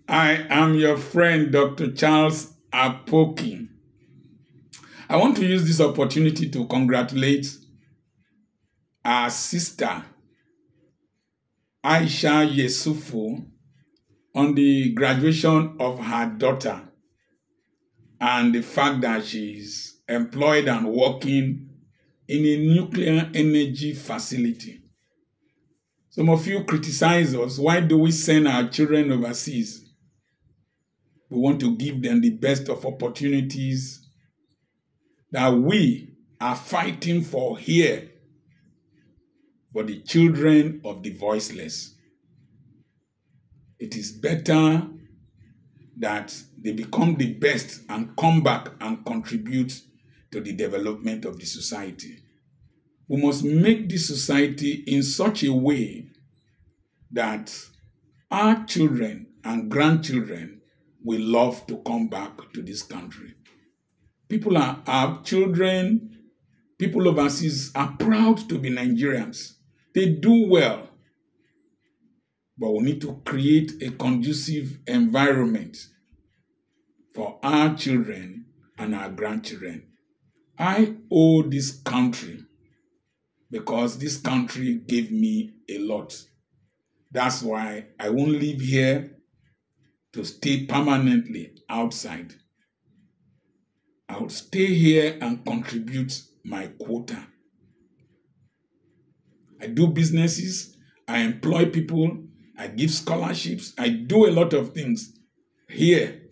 I am your friend, Dr. Charles Apoki. I want to use this opportunity to congratulate our sister, Aisha Yesufu, on the graduation of her daughter and the fact that she's employed and working in a nuclear energy facility. Some of you criticize us. Why do we send our children overseas? We want to give them the best of opportunities that we are fighting for here for the children of the voiceless. It is better that they become the best and come back and contribute to the development of the society. We must make the society in such a way that our children and grandchildren will love to come back to this country. Our children, people overseas are proud to be Nigerians. They do well. But we need to create a conducive environment for our children and our grandchildren. I owe this country because this country gave me a lot. That's why I won't live here to stay permanently outside. I will stay here and contribute my quota. I do businesses, I employ people, I give scholarships, I do a lot of things here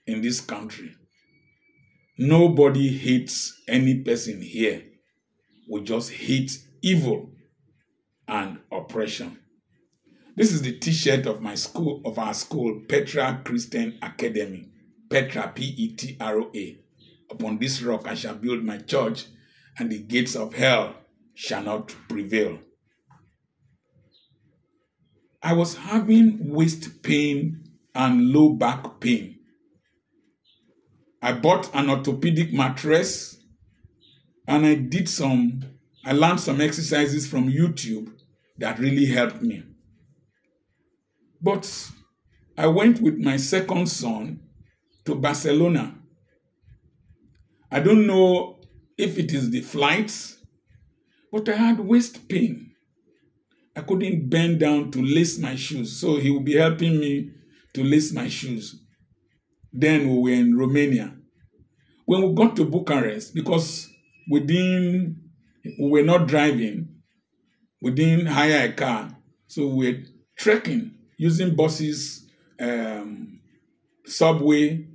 in this country. Nobody hates any person here. We just hate evil and oppression. This is the t-shirt of our school, Petra Christian Academy. Petra, P-E-T-R-O-A. Upon this rock I shall build my church, and the gates of hell shall not prevail. I was having waist pain and low back pain. I bought an orthopedic mattress and I learned some exercises from YouTube that really helped me. But I went with my second son to Barcelona. I don't know if it is the flights, but I had waist pain. I couldn't bend down to lace my shoes, so he will be helping me to lace my shoes. Then we were in Romania. When we got to Bucharest, because we were not driving, we didn't hire a car, so we were trekking using buses, subway,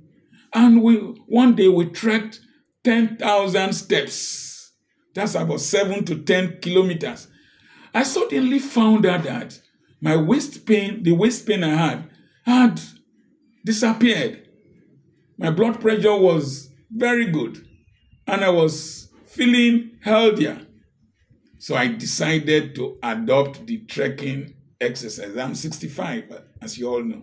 and one day we trekked 10,000 steps. That's about 7 to 10 kilometers. I suddenly found out that my waist pain, the waist pain I had disappeared. My blood pressure was very good, and I was feeling healthier. So I decided to adopt the trekking exercise. I'm 65, as you all know.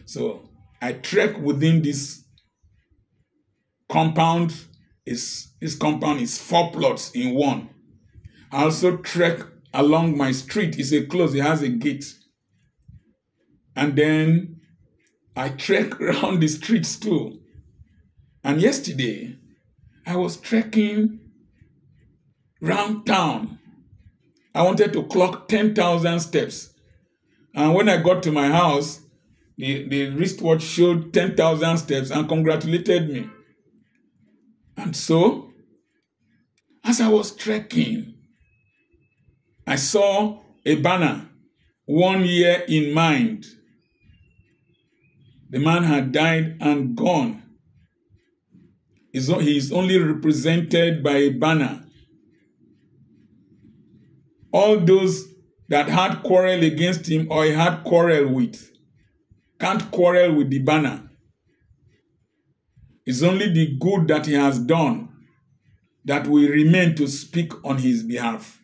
So I trek within this compound. This compound is 4 plots in one. I also trek along my street. It's close, it has a gate. And then I trek around the streets too. And yesterday, I was trekking round town. I wanted to clock 10,000 steps. And when I got to my house, the wristwatch showed 10,000 steps and congratulated me. And so, as I was trekking, I saw a banner, 1 year in mind. The man had died and gone. He is only represented by a banner. All those that had quarrel against him or he had quarrel with can't quarrel with the banner. It's only the good that he has done that will remain to speak on his behalf.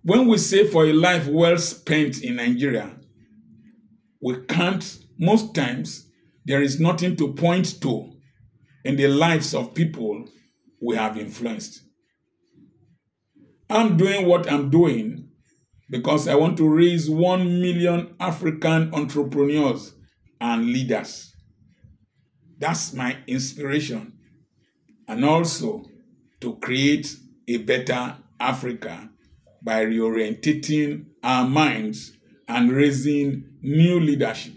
When we say for a life well spent in Nigeria, we can't, most times, there is nothing to point to in the lives of people we have influenced. I'm doing what I'm doing because I want to raise 1 million African entrepreneurs and leaders. That's my inspiration. And also to create a better Africa by reorientating our minds and raising new leadership.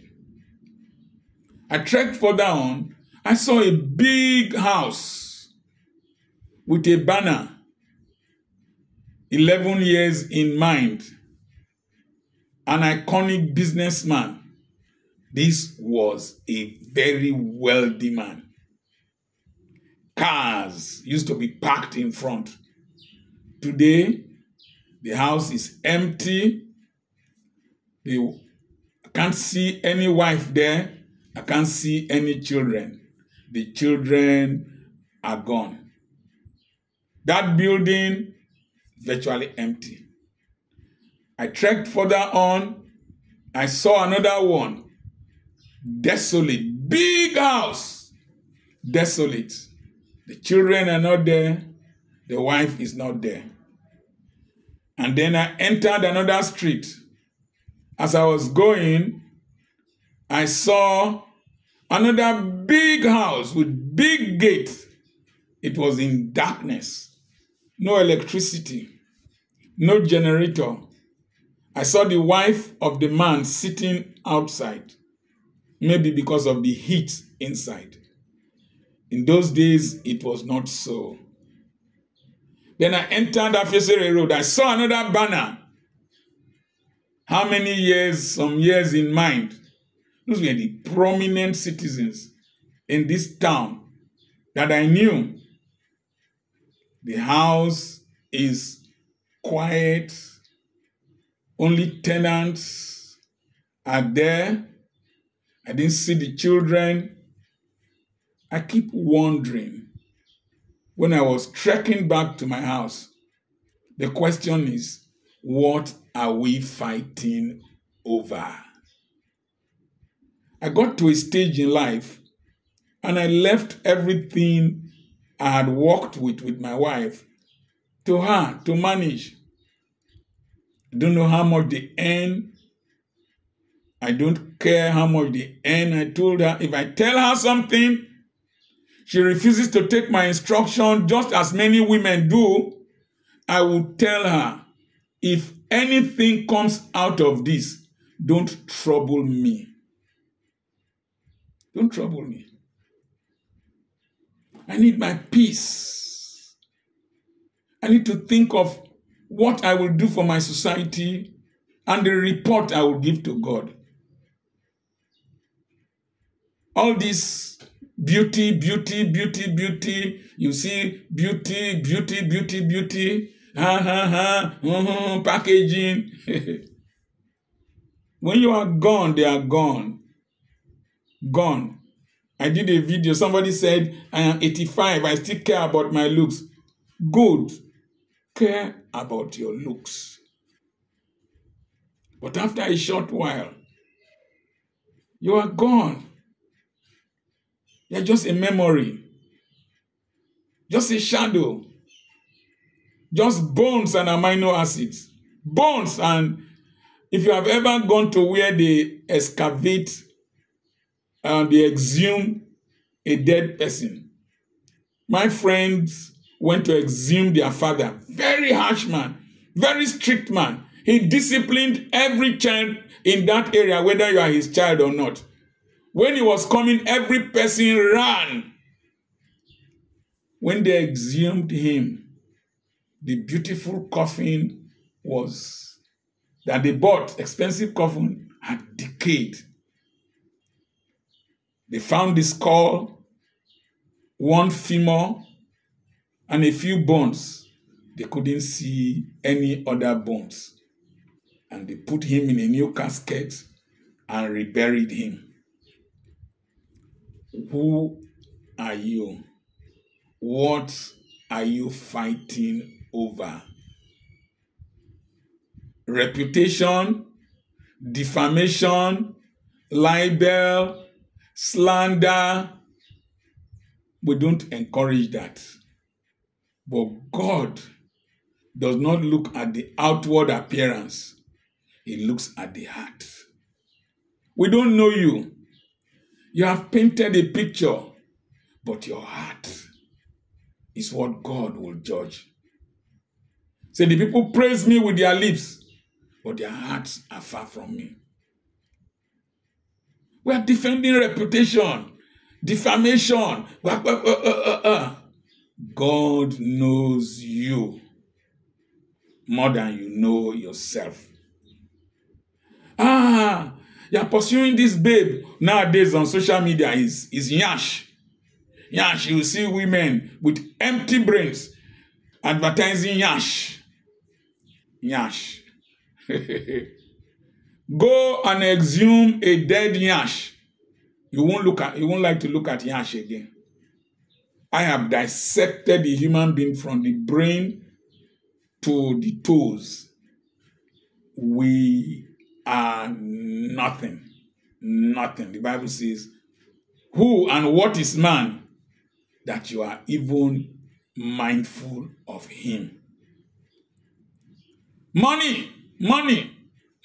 I trekked further on. I saw a big house with a banner, 11 years in mind, an iconic businessman. This was a very wealthy man. Cars used to be parked in front. Today, the house is empty. I can't see any wife there. I can't see any children. The children are gone. That building, virtually empty. I trekked further on. I saw another one. Desolate. Big house. Desolate. The children are not there. The wife is not there. And then I entered another street. As I was going, I saw another big house with big gate. It was in darkness. No electricity. No generator. I saw the wife of the man sitting outside. Maybe because of the heat inside. In those days, it was not so. Then I entered Afesere Road. I saw another banner. How many years? Some years in mind. Those were the prominent citizens in this town that I knew. The house is quiet. Only tenants are there. I didn't see the children. I keep wondering, when I was trekking back to my house, the question is, what are we fighting over? I got to a stage in life and I left everything I had worked with my wife to her to manage. I don't know how much they earn. I don't care how much they earn. I told her, if I tell her something, she refuses to take my instruction, just as many women do, I will tell her, if anything comes out of this, don't trouble me. Don't trouble me. I need my peace. I need to think of what I will do for my society and the report I will give to God. All this beauty, beauty, beauty, beauty. You see, beauty, beauty, beauty, beauty. Packaging. When you are gone, they are gone. Gone. I did a video. Somebody said, I am 85. I still care about my looks. Good. Care about your looks. But after a short while, you are gone. You're just a memory. Just a shadow. Just bones and amino acids. Bones. And if you have ever gone to where they excavate and they exhume a dead person. My friends went to exhume their father. Very harsh man. Very strict man. He disciplined every child in that area, whether you are his child or not. When he was coming, every person ran. When they exhumed him, the beautiful coffin that they bought, expensive coffin, had decayed. They found the skull, one femur, and a few bones. They couldn't see any other bones. And they put him in a new casket and reburied him. Who are you? What are you fighting over? Reputation, defamation, libel, slander. We don't encourage that. But God does not look at the outward appearance. He looks at the heart. We don't know you. You have painted a picture, but your heart is what God will judge. Say, the people praise me with their lips, but their hearts are far from me. We are defending reputation, defamation. God knows you more than you know yourself. You're pursuing this babe nowadays on social media is nyash. Nyash, you see women with empty brains advertising nyash. Nyash. Go and exhume a dead nyash. You won't like to look at nyash again. I have dissected the human being from the brain to the toes. We are nothing. Nothing. The Bible says, who and what is man that you are even mindful of him? Money.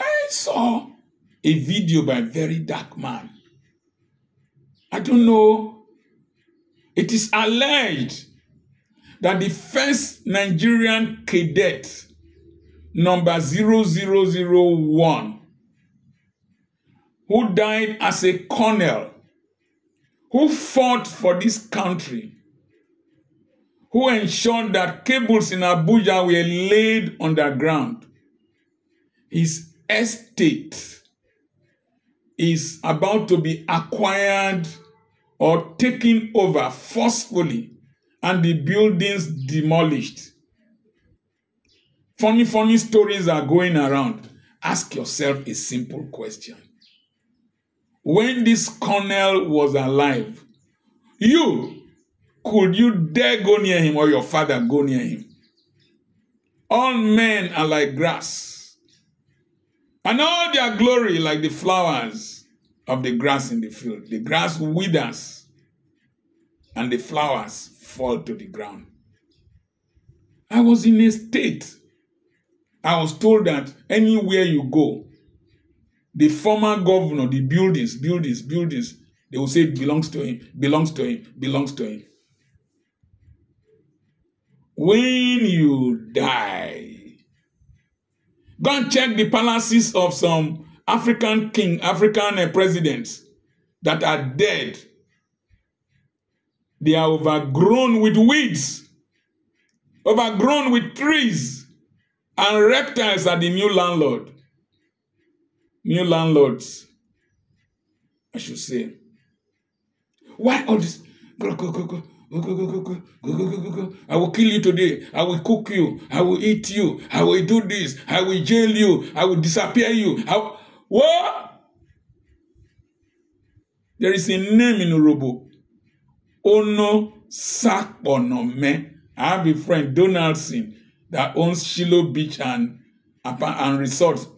I saw a video by a very dark man. I don't know. It is alleged that the first Nigerian cadet, number 0001, who died as a colonel, who fought for this country, who ensured that cables in Abuja were laid underground. His estate is about to be acquired or taken over forcefully and the buildings demolished. Funny stories are going around. Ask yourself a simple question. When this colonel was alive, could you dare go near him or your father go near him? All men are like grass, and all their glory like the flowers of the grass in the field. The grass withers, and the flowers fall to the ground. I was in a state. I was told that anywhere you go, the former governor, the buildings, they will say it belongs to him. When you die, go and check the palaces of some African presidents that are dead. They are overgrown with weeds, overgrown with trees, and reptiles are the new landlord. New landlords, I should say. Why all this? Go. I will kill you today. I will cook you. I will eat you. I will do this. I will jail you. I will disappear you. What? There is a name in Urobo. Ono Sakponome. I have a friend, Donaldson, that owns Shiloh Beach and resort.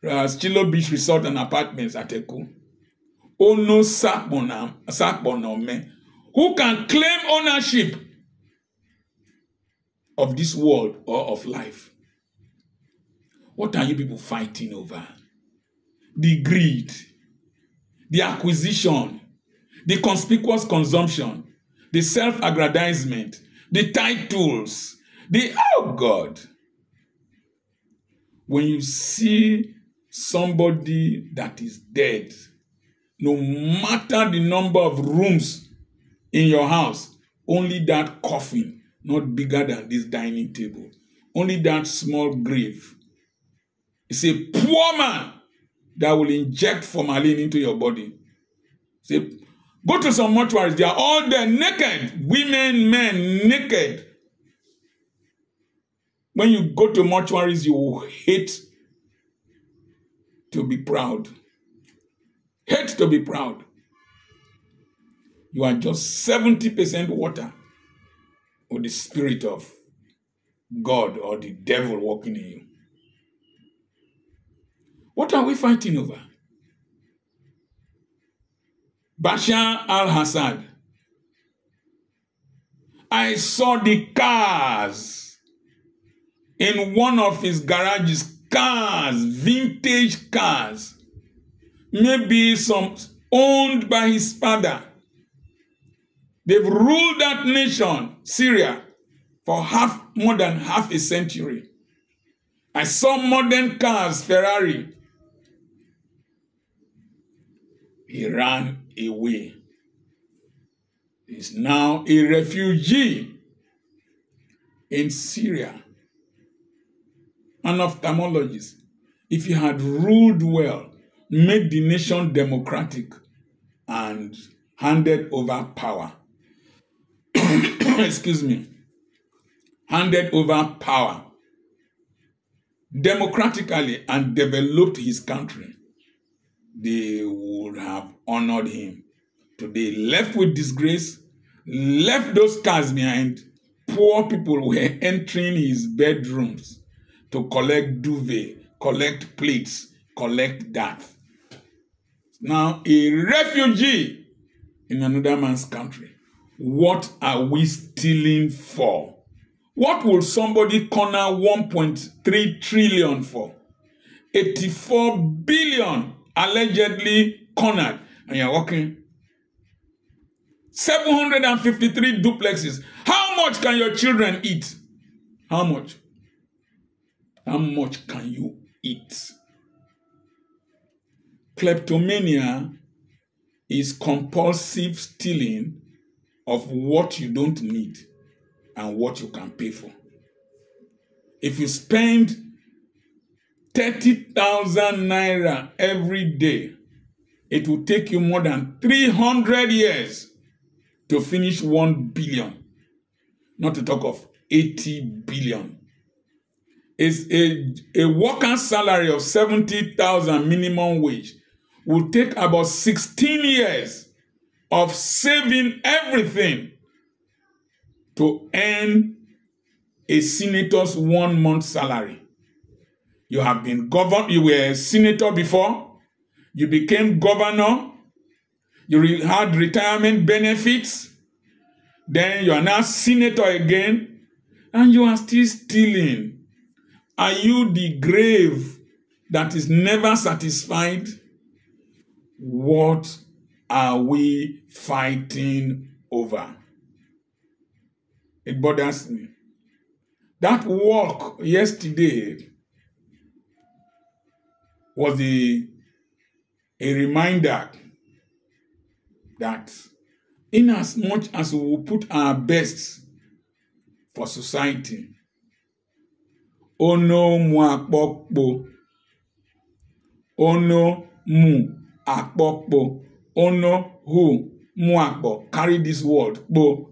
Shiloh Beach Resort and Apartments at Eku. Ono Sakponome. Who can claim ownership of this world or of life? What are you people fighting over? The greed, the acquisition, the conspicuous consumption, the self-aggrandizement, the titles, oh God. When you see somebody that is dead, no matter the number of rooms in your house, only that coffin, not bigger than this dining table, only that small grave. It's a poor man that will inject formalin into your body. Say, go to some mortuaries, they are all there naked, women, men, naked. When you go to mortuaries, you will hate to be proud. Hate to be proud. You are just 70% water or the spirit of God or the devil working in you. What are we fighting over? Bashar al-Assad. I saw the cars in one of his garages. Cars, vintage cars. Maybe some owned by his father. They've ruled that nation, Syria, for more than half a century. I saw modern cars, Ferrari. He ran away. He's now a refugee in Syria. An ophthalmologist. If he had ruled well, made the nation democratic, and handed over power, excuse me, handed over power democratically and developed his country, they would have honored him. Today, left with disgrace, left those cars behind. Poor people were entering his bedrooms to collect duvet, collect plates, collect that. Now, a refugee in another man's country. What are we stealing for? What will somebody corner 1.3 trillion for? 84 billion allegedly cornered, and you're walking. 753 duplexes. How much can your children eat? How much? How much can you eat? Kleptomania is compulsive stealing of what you don't need and what you can pay for. If you spend 30,000 naira every day, it will take you more than 300 years to finish 1 billion, not to talk of 80 billion. It's a worker's salary of 70,000 minimum wage will take about 16 years of saving everything to earn a senator's 1 month salary. You have been governor, you were a senator before, you became governor, you had retirement benefits, then you are now senator again, and you are still stealing. Are you the grave that is never satisfied? What are we fighting over? It bothers me. That walk yesterday was a reminder that in as much as we will put our best for society, ono mu akpokpo, ono mu akpokpo, ono who mu akpo, carry this world, go.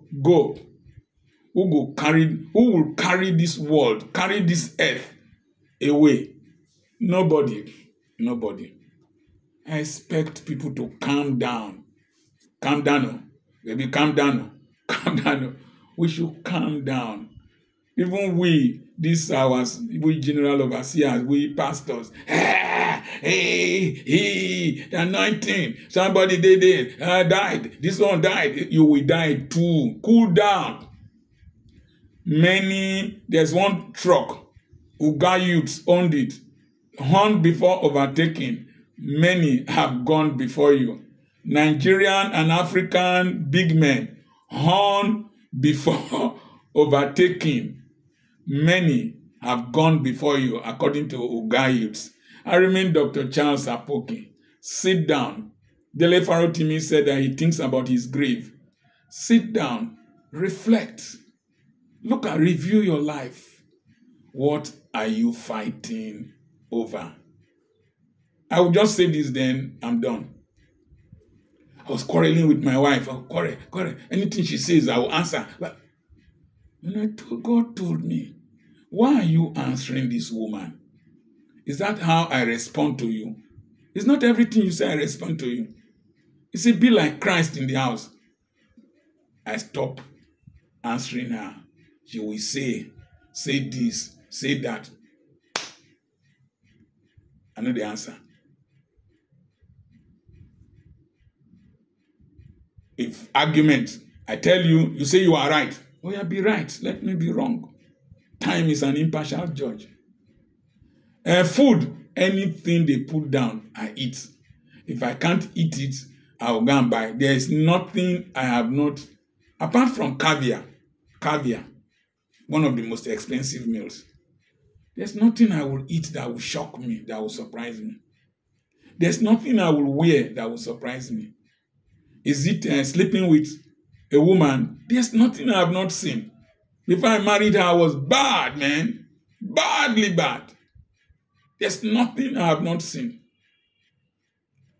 Who will carry this world, carry this earth away? Nobody. I expect people to calm down. Calm down. Baby, calm down. Calm down. We should calm down. Even we, we general overseers, we pastors, the anointing, somebody died, this one died, you will die too. Cool down. There's one truck, Uga youths owned it, horned before overtaking. Many have gone before you. Nigerian and African big men, horned before overtaking. Many have gone before you, according to Uga youths. I remain Dr. Charles Apoki. Sit down. Dele Farotimi said that he thinks about his grave. Sit down. Reflect. Review your life. What are you fighting over? I will just say this, then I'm done. I was quarreling with my wife. I'll quarrel. Anything she says, I will answer. But God told me, why are you answering this woman? Is that how I respond to you? It's not everything you say I respond to you. You see, be like Christ in the house. I stop answering her. She will say this, say that. I know the answer. If argument, I tell you, you say you are right. Oh yeah, be right. Let me be wrong. Time is an impartial judge. Food, anything they put down, I eat. If I can't eat it, I will go and buy. There is nothing I have not, apart from caviar, one of the most expensive meals. There's nothing I will eat that will shock me, that will surprise me. There's nothing I will wear that will surprise me. Is it sleeping with a woman? There's nothing I have not seen. Before I married her, I was bad, man. Badly bad. There's nothing I have not seen.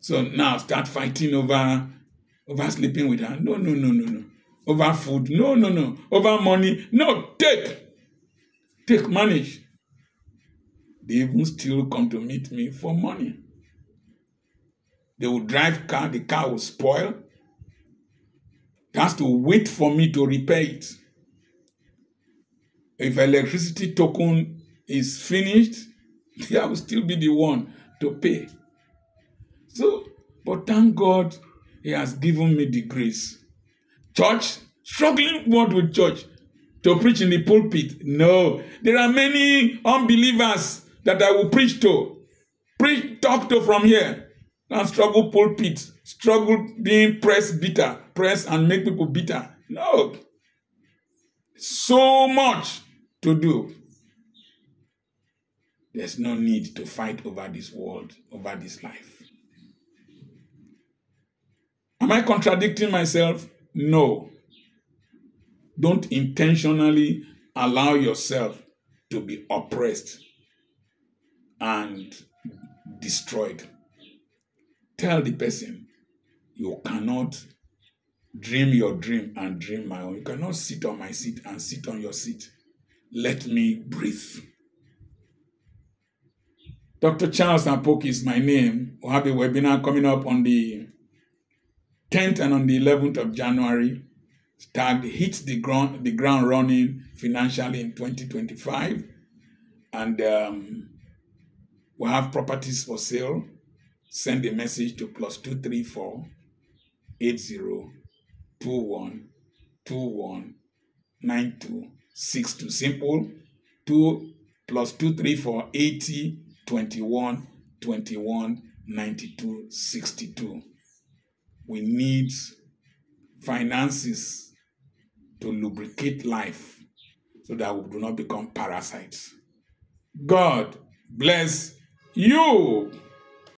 So now start fighting over sleeping with her. No. Over food. No. Over money. No, take, manage. They even still come to meet me for money. They will drive car, the car will spoil. It has to wait for me to repair it. If electricity token is finished, I will still be the one to pay. So, but thank God, He has given me the grace. Church, struggling what with church? To preach in the pulpit? No. There are many unbelievers that I will preach to. Talk to from here. And struggle pulpit. Struggle being press and make people bitter. No. So much to do. There's no need to fight over this world, over this life. Am I contradicting myself? No. Don't intentionally allow yourself to be oppressed and destroyed. Tell the person, you cannot dream your dream and dream my own. You cannot sit on my seat and sit on your seat. Let me breathe. Dr. Charles Apoki is my name. We'll have a webinar coming up on the 10th and on the 11th of January. Tagged Hit the ground running financially in 2025. And we'll have properties for sale. Send a message to +234 8021 21 9262. Simple. +234 80 21 21 92 62. We need finances to lubricate life so that we do not become parasites. God bless you.